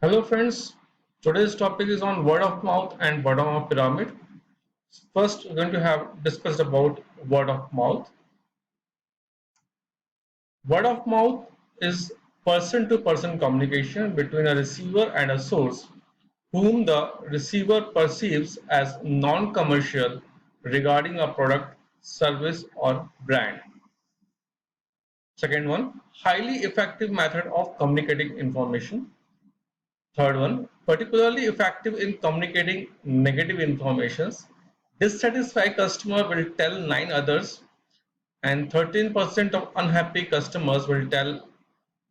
Hello friends, today's topic is on word of mouth and bottom of pyramid. First, we're going to have discussed about word of mouth. Word of mouth is person to person communication between a receiver and a source whom the receiver perceives as non-commercial regarding a product, service or brand. Second one, highly effective method of communicating information. Third one, particularly effective in communicating negative informations. Dissatisfied customer will tell 9 others, and 13% of unhappy customers will tell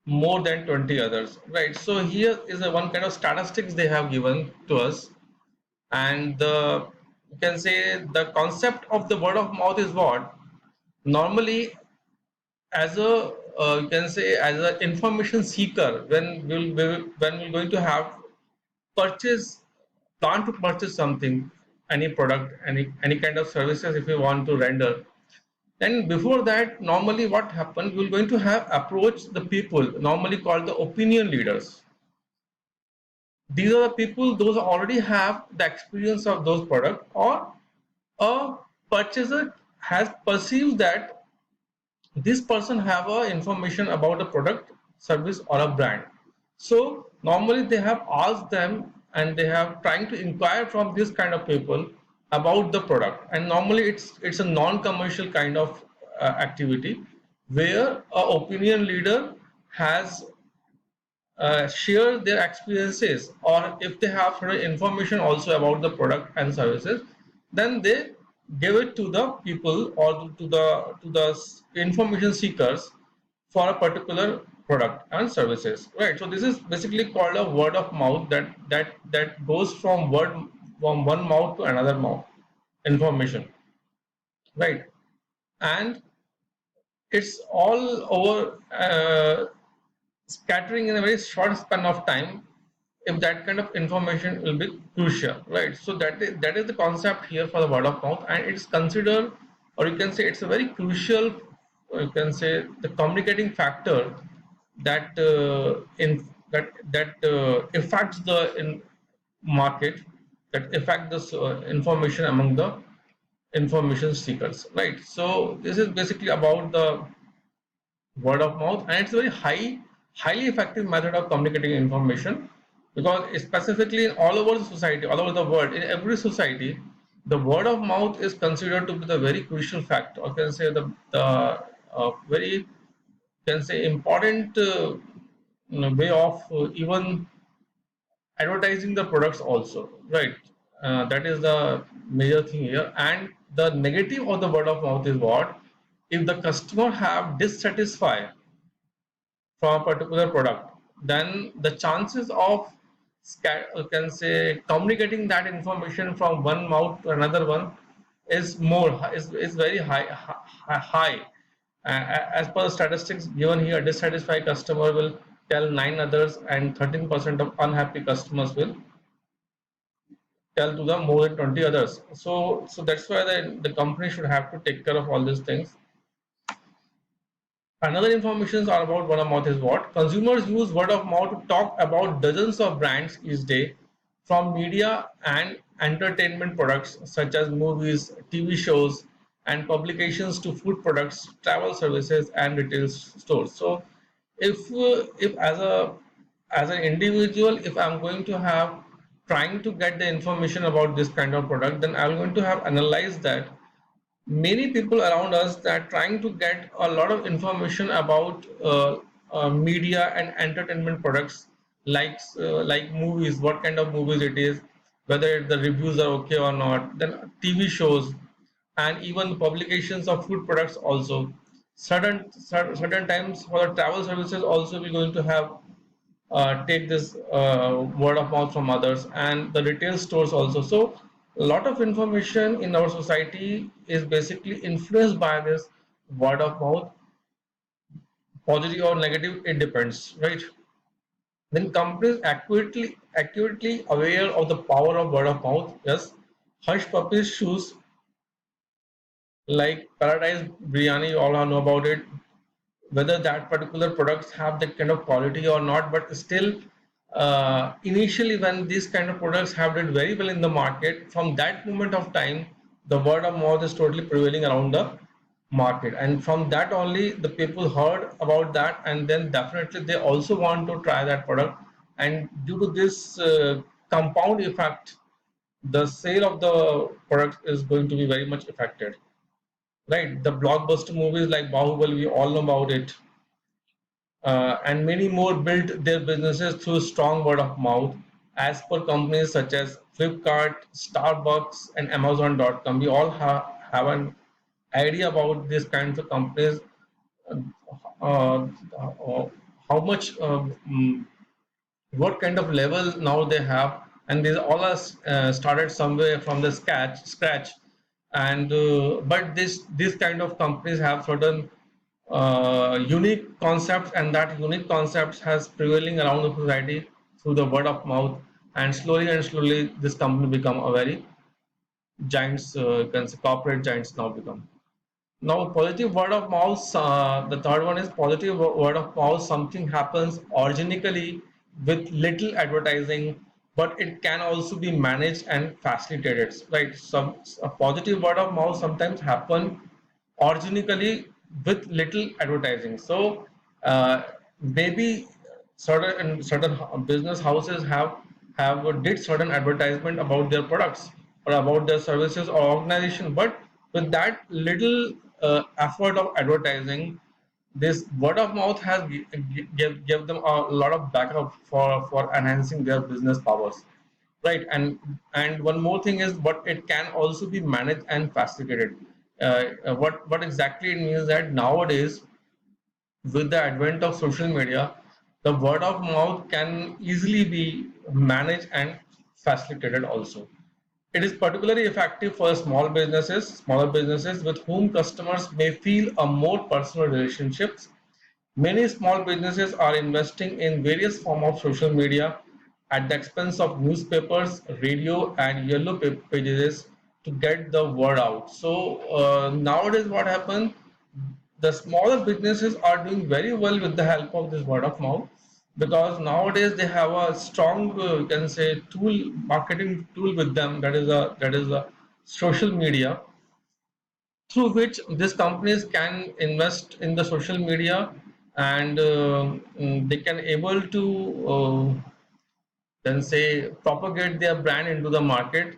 more than 20 others. Right. So here is a one kind of statistics they have given to us, and the you can say the concept of the word of mouth is what normally as a you can say as an information seeker when we're going to have purchase plan to purchase something, any product, any kind of services if you want to render, then before that normally what happened, we're going to have approach the people normally called the opinion leaders. These are the people those already have the experience of those products, or a purchaser has perceived that this person have a information about a product, service or a brand. So normally they have asked them and they have trying to inquire from this kind of people about the product, and normally it's a non-commercial kind of activity where a opinion leader has share their experiences, or if they have certain information also about the product and services, then they give it to the people or to the information seekers for a particular product and services, right? So this is basically called a word of mouth, that goes from word from one mouth to another mouth information, right? And it's all over scattering in a very short span of time if that kind of information will be crucial, right? So that is the concept here for the word of mouth, and it's considered, or you can say it's a very crucial, or you can say the communicating factor that in that affects the in market, that affect this information among the information seekers, right? So this is basically about the word of mouth, and it's a very highly effective method of communicating information, because specifically in all over the society, all over the world, in every society, the word of mouth is considered to be the very crucial factor, or can say the very can say important way of even advertising the products also, right? That is the major thing here. And the negative of the word of mouth is what, if the customer have dissatisfied from a particular product, then the chances of can say communicating that information from one mouth to another one is is very high. As per the statistics given here, dissatisfied customer will tell 9 others, and 13% of unhappy customers will tell to the more than 20 others. So that's why the company should have to take care of all these things. Another information are about word of mouth is what consumers use word of mouth to talk about dozens of brands each day, from media and entertainment products such as movies, TV shows, and publications to food products, travel services, and retail stores. So, if as an individual, if I'm going to have trying to get the information about this kind of product, then I'm going to have analyzed that many people around us that are trying to get a lot of information about media and entertainment products, like movies, what kind of movies it is, whether the reviews are okay or not, then TV shows, and even publications of food products also. Certain times for the travel services also we're going to have take this word of mouth from others, and the retail stores also. So a lot of information in our society is basically influenced by this word of mouth, positive or negative, it depends, right? When companies accurately aware of the power of word of mouth, yes, hush puppies shoes like Paradise Biryani, all know about it, whether that particular products have that kind of quality or not, but still initially when these kind of products have done very well in the market, from that moment of time, the word of mouth is totally prevailing around the market, and from that only the people heard about that, and then definitely they also want to try that product, and due to this compound effect, the sale of the product is going to be very much affected, right? The blockbuster movies like Bahubali, we all know about it, and many more built their businesses through strong word of mouth. As per companies such as Flipkart, Starbucks, and Amazon.com, we all have an idea about these kinds of companies, uh, how much, what kind of level now they have, and these all are started somewhere from the scratch, and but this kind of companies have certain unique concepts, and that unique concepts has prevailing around the society through the word of mouth, and slowly this company become a very giants, you can say corporate giants now become. Now positive word of mouth, the third one is positive word of mouth. Something happens organically with little advertising, but it can also be managed and facilitated, right? Some a positive word of mouth sometimes happen organically with little advertising. So maybe certain business houses have did certain advertisement about their products or about their services or organization, but with that little effort of advertising, this word of mouth has give them a lot of backup for enhancing their business powers, right? And one more thing is, but it can also be managed and facilitated. What exactly it means that nowadays, with the advent of social media, the word of mouth can easily be managed and facilitated also. It is particularly effective for smaller businesses with whom customers may feel a more personal relationships. Many small businesses are investing in various forms of social media at the expense of newspapers, radio, and yellow pages to get the word out. So nowadays, what happens? The smaller businesses are doing very well with the help of this word of mouth, because nowadays they have a strong, you can say, marketing tool with them. That is a social media, through which these companies can invest in the social media, and they can able to then say propagate their brand into the market.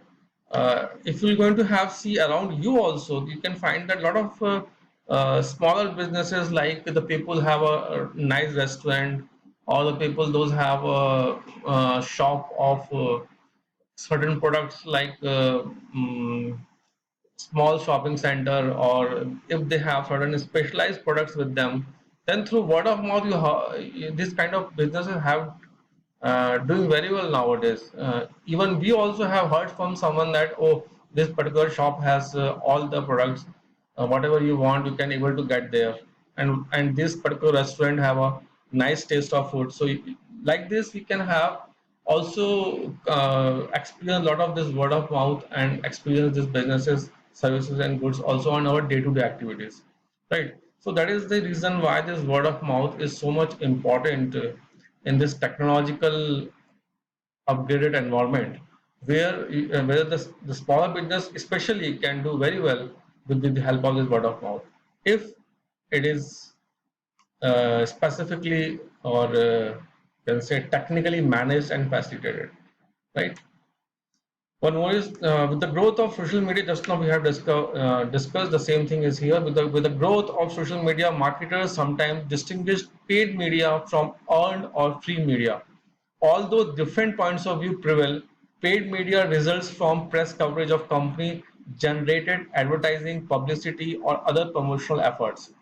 If you're going to have see around you also, you can find that a lot of smaller businesses, like the people have a nice restaurant, or the people those have a shop of certain products like small shopping center, or if they have certain specialized products with them, then through word of mouth, this kind of businesses have doing very well nowadays. Even we also have heard from someone that, oh, this particular shop has all the products, whatever you want you can able to get there, and this particular restaurant have a nice taste of food. So like this we can have also experience a lot of this word of mouth, and experience these businesses, services, and goods also on our day-to-day activities, right? So that is the reason why this word of mouth is so much important in this technological upgraded environment, where the smaller business especially can do very well with the help of this word of mouth, if it is specifically, or can say technically managed and facilitated, right? One more is, with the growth of social media. Just now we have discussed the same thing is here. With the growth of social media, marketers sometimes distinguish paid media from earned or free media. Although different points of view prevail, paid media results from press coverage of company generated advertising, publicity, or other promotional efforts.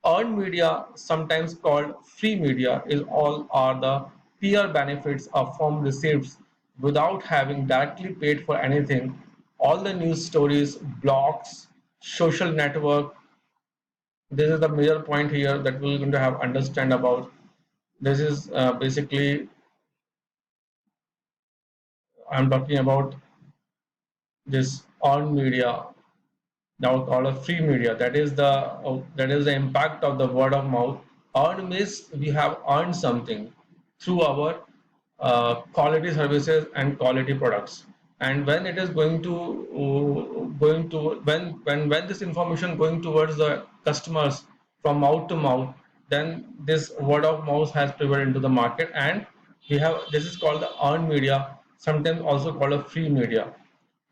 Earned media, sometimes called free media, is all are the peer benefits of from receipts without having directly paid for anything. All the news stories, blogs, social network. This is the major point here that we're going to have understand about. This is basically I'm talking about this earned media, now called a free media. That is the impact of the word of mouth. Earned means we have earned something through our quality services and quality products. And when it is going to when this information going towards the customers from mouth to mouth, then this word of mouth has prevailed into the market, and we have this is called the earned media, sometimes also called a free media.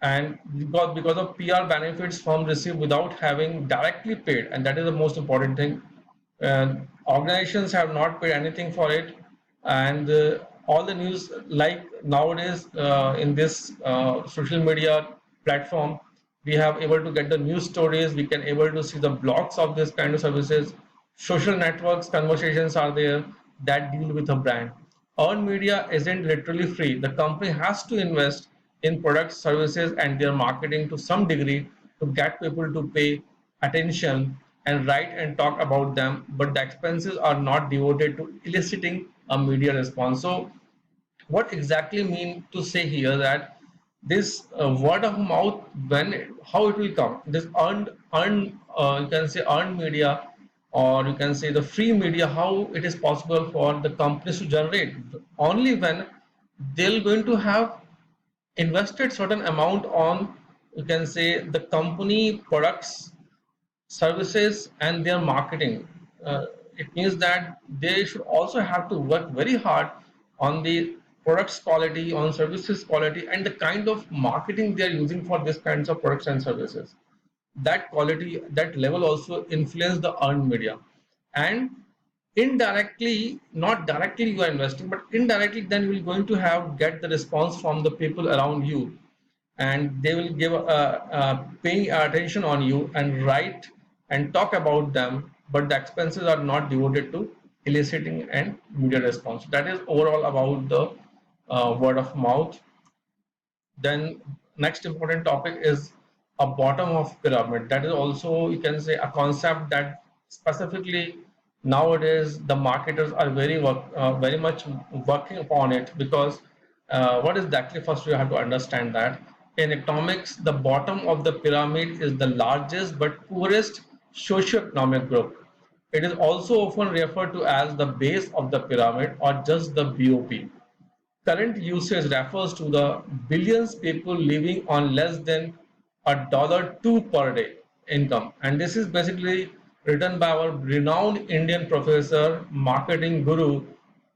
And because of PR benefits from received without having directly paid, and that is the most important thing. Organizations have not paid anything for it, and all the news, like nowadays in this social media platform, we have able to get the news stories, we can able to see the blogs of this kind of services. Social networks conversations are there that deal with a brand. Earned media isn't literally free. The company has to invest in products, services, and their marketing to some degree to get people to pay attention and write and talk about them. But the expenses are not devoted to eliciting a media response. So, what exactly mean to say here that this word of mouth, how it will come, this earned you can say earned media, or you can say the free media, how it is possible for the companies to generate only when they're going to have invested certain amount on, you can say, the company products, services, and their marketing. Uh, it means that they should also have to work very hard on the products quality, on services quality, and the kind of marketing they are using for these kinds of products and services. That quality, that level also influence the earned media. And indirectly, not directly you are investing, but indirectly then you will going to have get the response from the people around you, and they will give paying attention on you and write and talk about them, but the expenses are not devoted to eliciting and media response. That is overall about the word of mouth. Then next important topic is a bottom of pyramid. That is also, you can say, a concept that specifically nowadays the marketers are very much working upon it, because what is exactly, first you have to understand that in economics the bottom of the pyramid is the largest but poorest socioeconomic group. It is also often referred to as the base of the pyramid or just the BOP. Current usage refers to the billions people living on less than a dollar two per day income. And this is basically written by our renowned Indian professor, marketing guru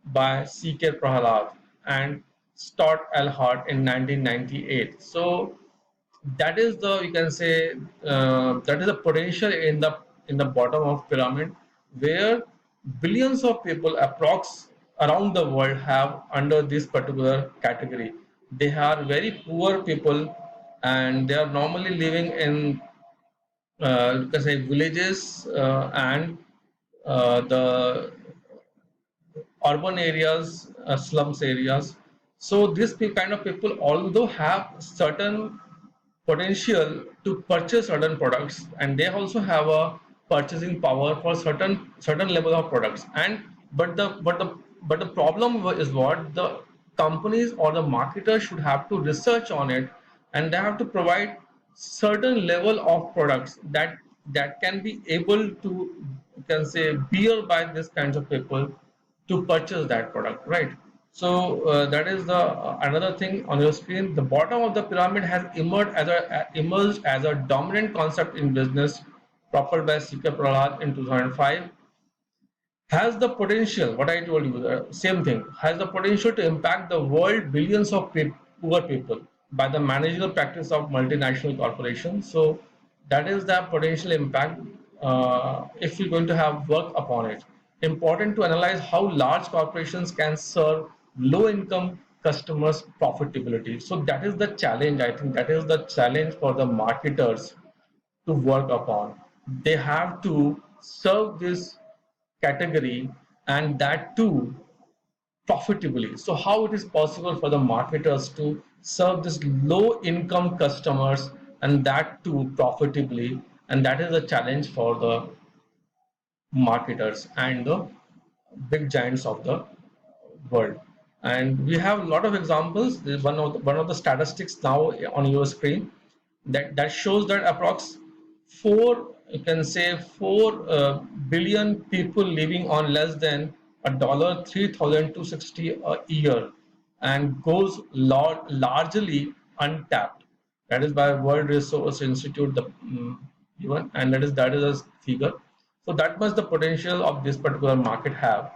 by C.K. Prahalad and Stott Elhart in 1998. So that is the, you can say, that is the potential in the bottom of pyramid, where billions of people approx around the world have under this particular category. They are very poor people, and they are normally living in, you can say, villages and the urban areas, slums areas. So these kind of people, although have certain potential to purchase certain products, and they also have a purchasing power for certain level of products, and but the problem is what the companies or the marketers should have to research on it, and they have to provide certain level of products that can be able to, you can say, bear by these kinds of people to purchase that product, right? So that is the another thing on your screen. The bottom of the pyramid has emerged as a dominant concept in business, propelled by C.K. Prahalad in 2005. Has the potential, what I told you, the same thing, has the potential to impact the world, billions of poor people by the managerial practice of multinational corporations. So that is the potential impact if you're going to have work upon it. Important to analyze how large corporations can serve low income customers profitability. So that is the challenge. I think that is the challenge for the marketers to work upon. They have to serve this category, and that too profitably. So how it is possible for the marketers to serve this low income customers, and that too profitably? And that is a challenge for the marketers and the big giants of the world. And we have a lot of examples. There's one of the statistics now on your screen that shows that approx 4, you can say, 4 billion people living on less than a dollar 3,260 a year. and goes largely untapped. That is by World Resource Institute, the given, and that is a figure. So that much the potential of this particular market have.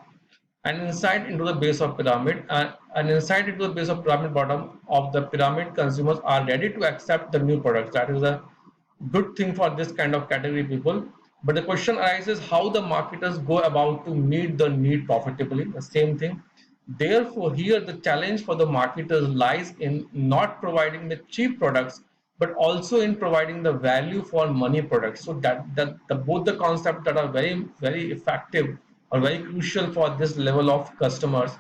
An insight into the base of pyramid, an insight into the base of pyramid bottom of the pyramid, consumers are ready to accept the new products. That is a good thing for this kind of category people. But the question arises how the marketers go about to meet the need profitably. The same thing. Therefore, here the challenge for the marketers lies in not providing the cheap products, but also in providing the value for money products. So that the both the concepts that are very effective or very crucial for this level of customers.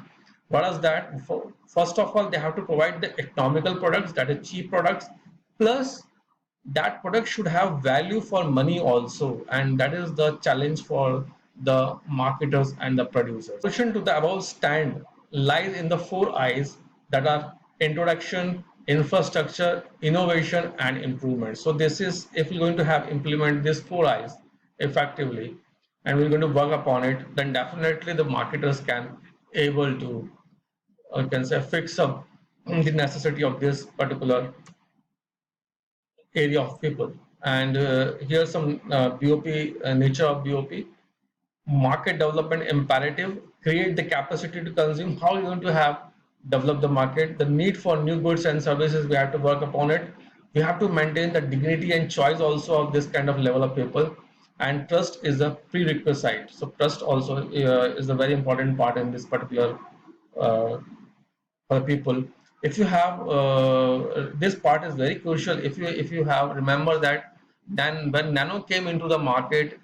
What is that? First of all, they have to provide the economical products, that is cheap products, plus that product should have value for money also, and that is the challenge for the marketers and the producers. Solution to the above stand lies in the four I's, that are introduction, infrastructure, innovation, and improvement. So this is, if we're going to have implement these four I's effectively and we're going to work upon it, then definitely the marketers can able to can say fix up the necessity of this particular area of people. And here's some BOP, nature of BOP. Market development imperative, create the capacity to consume. How are you going to have develop the market? The need for new goods and services, we have to work upon it. We have to maintain the dignity and choice also of this kind of level of people. And trust is a prerequisite. So trust also is a very important part in this particular uh, for people. If you have this part is very crucial. If you have remember that then when Nano came into the market,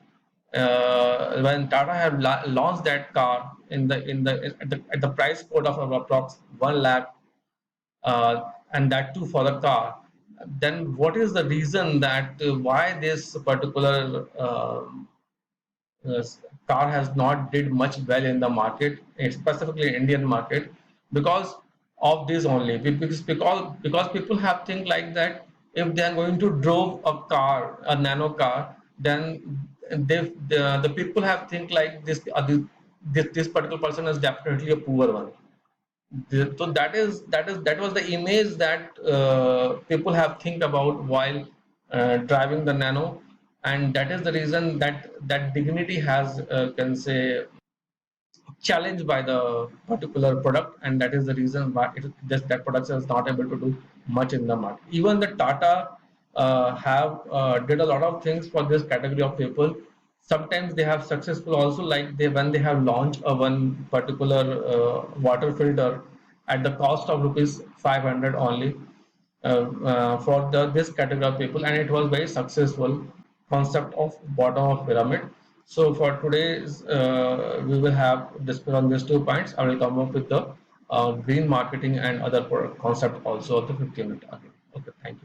when Tata had launched that car at the price quote of approx 1 lakh, and that too for the car, then what is the reason that why this particular uh, car has not did much well in the market, specifically Indian market, because of this only. Because people have think like that if they are going to drove a car, a nano car, then the people have think like this particular person is definitely a poor one. So that was the image that people have think about while driving the nano, and that is the reason that that dignity has can say challenged by the particular product, and that is the reason why that product is not able to do much in the market. Even the Tata have did a lot of things for this category of people. Sometimes they have successful also, like they when they have launched a one particular water filter at the cost of rupees 500 only, for this category of people, and it was very successful concept of bottom of pyramid. So for today's, we will have discuss on these 2 points. I will come up with the green marketing and other concept also of the 15 minute. Okay, thank you.